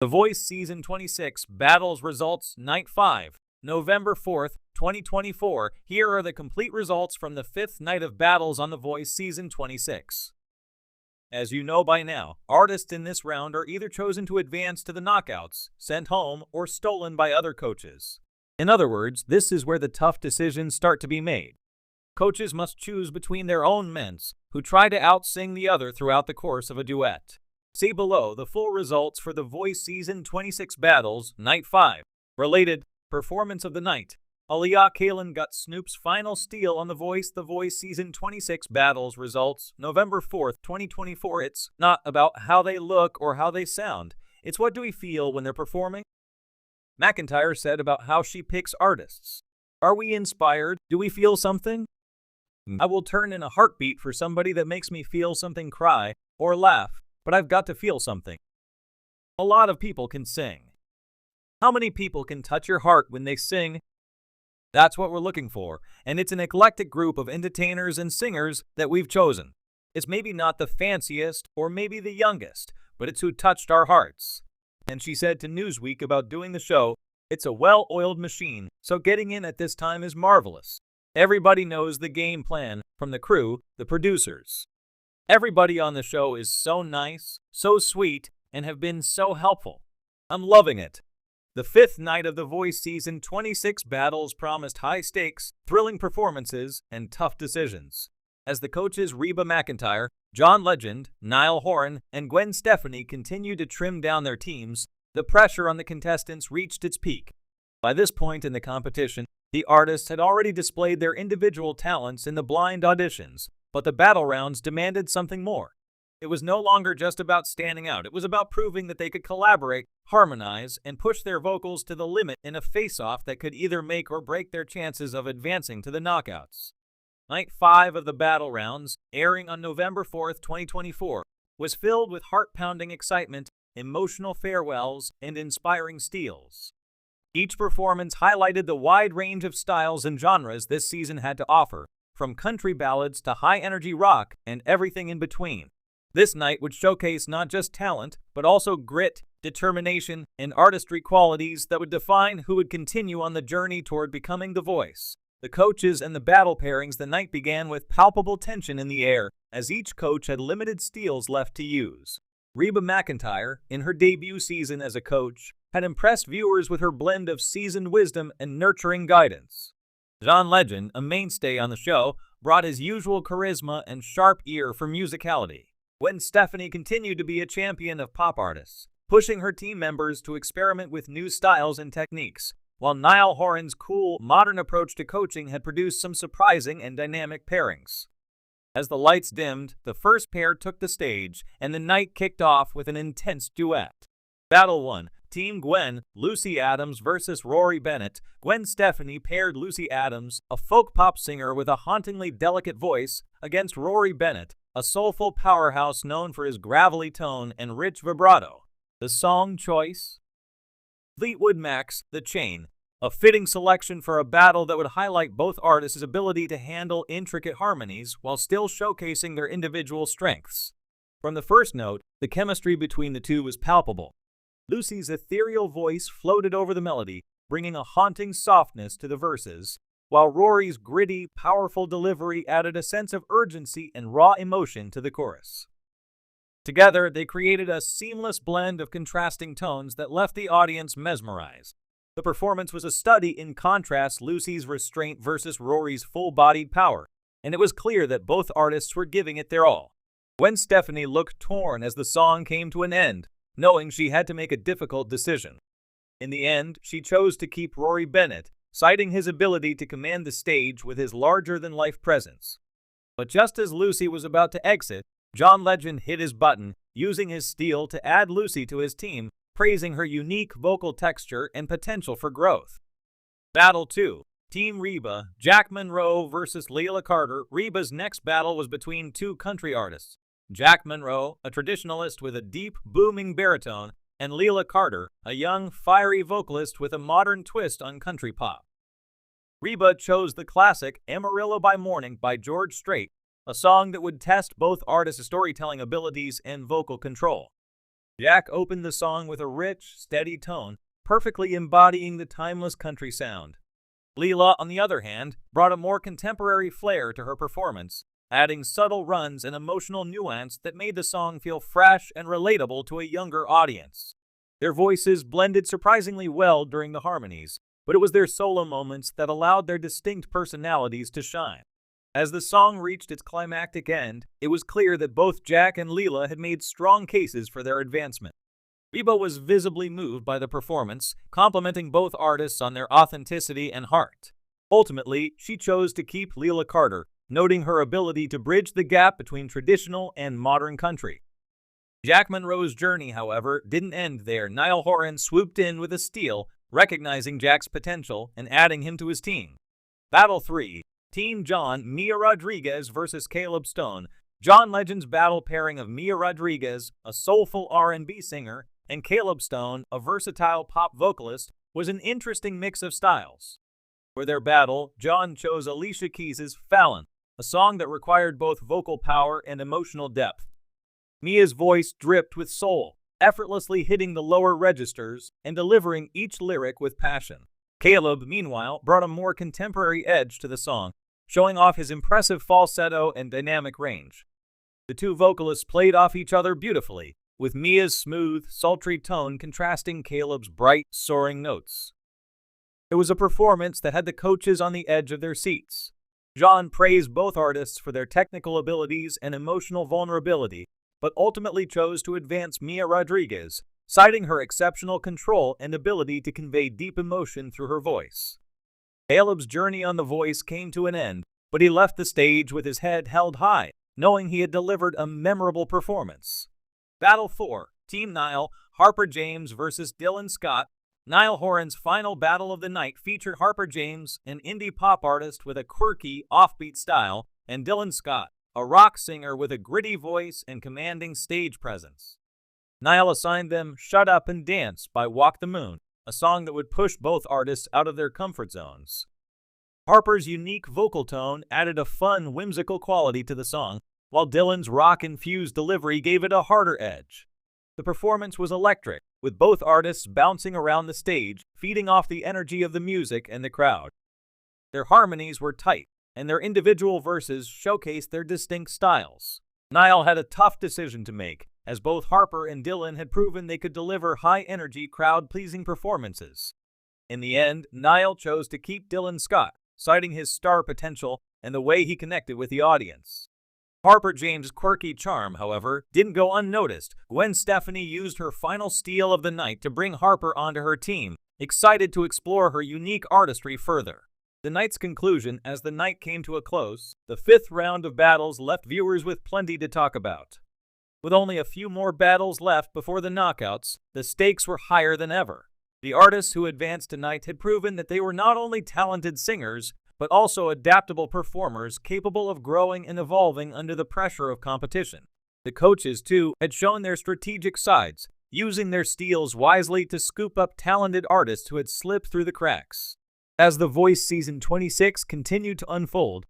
The Voice Season 26 Battles Results Night 5, November 4th, 2024. Here are the complete results from the 5th night of battles on The Voice Season 26. As you know by now, artists in this round are either chosen to advance to the knockouts, sent home, or stolen by other coaches. In other words, this is where the tough decisions start to be made. Coaches must choose between their own men, who try to outsing the other throughout the course of a duet. See below the full results for The Voice Season 26 Battles, Night 5. Related, Performance of the Night. Aaliyah Kalen got Snoop's final steal on The Voice Season 26 Battles results, November 4th, 2024. It's not about how they look or how they sound. It's what do we feel when they're performing? McIntyre said about how she picks artists. Are we inspired? Do we feel something? I will turn in a heartbeat for somebody that makes me feel something, cry or laugh, but I've got to feel something. A lot of people can sing. How many people can touch your heart when they sing? That's what we're looking for, and it's an eclectic group of entertainers and singers that we've chosen. It's maybe not the fanciest or maybe the youngest, but it's who touched our hearts. And she said to Newsweek about doing the show, "It's a well-oiled machine, so getting in at this time is marvelous. Everybody knows the game plan, from the crew, the producers. Everybody on the show is so nice, so sweet, and have been so helpful. I'm loving it." The 5th night of The Voice Season 26 battles promised high stakes, thrilling performances, and tough decisions. As the coaches Reba McEntire, John Legend, Niall Horan, and Gwen Stefani continued to trim down their teams, the pressure on the contestants reached its peak. By this point in the competition, the artists had already displayed their individual talents in the blind auditions, but the battle rounds demanded something more. It was no longer just about standing out. It was about proving that they could collaborate, harmonize, and push their vocals to the limit in a face-off that could either make or break their chances of advancing to the knockouts. Night 5 of the battle rounds, airing on November 4th, 2024, was filled with heart-pounding excitement, emotional farewells, and inspiring steals. Each performance highlighted the wide range of styles and genres this season had to offer, from country ballads to high-energy rock and everything in between. This night would showcase not just talent, but also grit, determination, and artistry qualities that would define who would continue on the journey toward becoming The Voice. The coaches and the battle pairings. The night began with palpable tension in the air, as each coach had limited steals left to use. Reba McEntire, in her debut season as a coach, had impressed viewers with her blend of seasoned wisdom and nurturing guidance. John Legend, a mainstay on the show, brought his usual charisma and sharp ear for musicality. Gwen Stefani continued to be a champion of pop artists, pushing her team members to experiment with new styles and techniques, while Niall Horan's cool, modern approach to coaching had produced some surprising and dynamic pairings. As the lights dimmed, the first pair took the stage, and the night kicked off with an intense duet. Battle 1. Team Gwen, Lucy Adams versus Rory Bennett. Gwen Stefani paired Lucy Adams, a folk pop singer with a hauntingly delicate voice, against Rory Bennett, a soulful powerhouse known for his gravelly tone and rich vibrato. The song choice? Fleetwood Mac's The Chain, a fitting selection for a battle that would highlight both artists' ability to handle intricate harmonies while still showcasing their individual strengths. From the first note, the chemistry between the two was palpable. Lucy's ethereal voice floated over the melody, bringing a haunting softness to the verses, while Rory's gritty, powerful delivery added a sense of urgency and raw emotion to the chorus. Together, they created a seamless blend of contrasting tones that left the audience mesmerized. The performance was a study in contrast, Lucy's restraint versus Rory's full-bodied power, and it was clear that both artists were giving it their all. Gwen Stefani looked torn as the song came to an end, knowing she had to make a difficult decision. In the end, she chose to keep Rory Bennett, citing his ability to command the stage with his larger-than-life presence. But just as Lucy was about to exit, John Legend hit his button, using his steal to add Lucy to his team, praising her unique vocal texture and potential for growth. Battle 2. Team Reba, Jack Monroe versus Leela Carter. Reba's next battle was between two country artists, Jack Monroe, a traditionalist with a deep, booming baritone, and Leela Carter, a young, fiery vocalist with a modern twist on country pop. Reba chose the classic Amarillo by Morning by George Strait, a song that would test both artists' storytelling abilities and vocal control. Jack opened the song with a rich, steady tone, perfectly embodying the timeless country sound. Leela, on the other hand, brought a more contemporary flair to her performance, adding subtle runs and emotional nuance that made the song feel fresh and relatable to a younger audience. Their voices blended surprisingly well during the harmonies, but it was their solo moments that allowed their distinct personalities to shine. As the song reached its climactic end, it was clear that both Jack and Leela had made strong cases for their advancement. Reba was visibly moved by the performance, complimenting both artists on their authenticity and heart. Ultimately, she chose to keep Leela Carter, noting her ability to bridge the gap between traditional and modern country. Jack Monroe's journey, however, didn't end there. Niall Horan swooped in with a steal, recognizing Jack's potential and adding him to his team. Battle 3. Team John, Mia Rodriguez versus Caleb Stone. John Legend's battle pairing of Mia Rodriguez, a soulful R&B singer, and Caleb Stone, a versatile pop vocalist, was an interesting mix of styles. For their battle, John chose Alicia Keys' Fallon, a song that required both vocal power and emotional depth. Mia's voice dripped with soul, effortlessly hitting the lower registers and delivering each lyric with passion. Caleb, meanwhile, brought a more contemporary edge to the song, showing off his impressive falsetto and dynamic range. The two vocalists played off each other beautifully, with Mia's smooth, sultry tone contrasting Caleb's bright, soaring notes. It was a performance that had the coaches on the edge of their seats. John praised both artists for their technical abilities and emotional vulnerability, but ultimately chose to advance Mia Rodriguez, citing her exceptional control and ability to convey deep emotion through her voice. Caleb's journey on The Voice came to an end, but he left the stage with his head held high, knowing he had delivered a memorable performance. Battle 4. Team Niall, Harper James versus Dylan Scott. Niall Horan's final battle of the night featured Harper James, an indie pop artist with a quirky, offbeat style, and Dylan Scott, a rock singer with a gritty voice and commanding stage presence. Niall assigned them Shut Up and Dance by Walk the Moon, a song that would push both artists out of their comfort zones. Harper's unique vocal tone added a fun, whimsical quality to the song, while Dylan's rock-infused delivery gave it a harder edge. The performance was electric, with both artists bouncing around the stage, feeding off the energy of the music and the crowd. Their harmonies were tight, and their individual verses showcased their distinct styles. Niall had a tough decision to make, as both Harper and Dylan had proven they could deliver high-energy, crowd-pleasing performances. In the end, Niall chose to keep Dylan Scott, citing his star potential and the way he connected with the audience. Harper James' quirky charm, however, didn't go unnoticed. Gwen Stefani used her final steal of the night to bring Harper onto her team, excited to explore her unique artistry further. The night's conclusion, as the night came to a close, the fifth round of battles left viewers with plenty to talk about. With only a few more battles left before the knockouts, the stakes were higher than ever. The artists who advanced tonight had proven that they were not only talented singers, but also adaptable performers capable of growing and evolving under the pressure of competition. The coaches, too, had shown their strategic sides, using their steals wisely to scoop up talented artists who had slipped through the cracks. As The Voice Season 26 continued to unfold,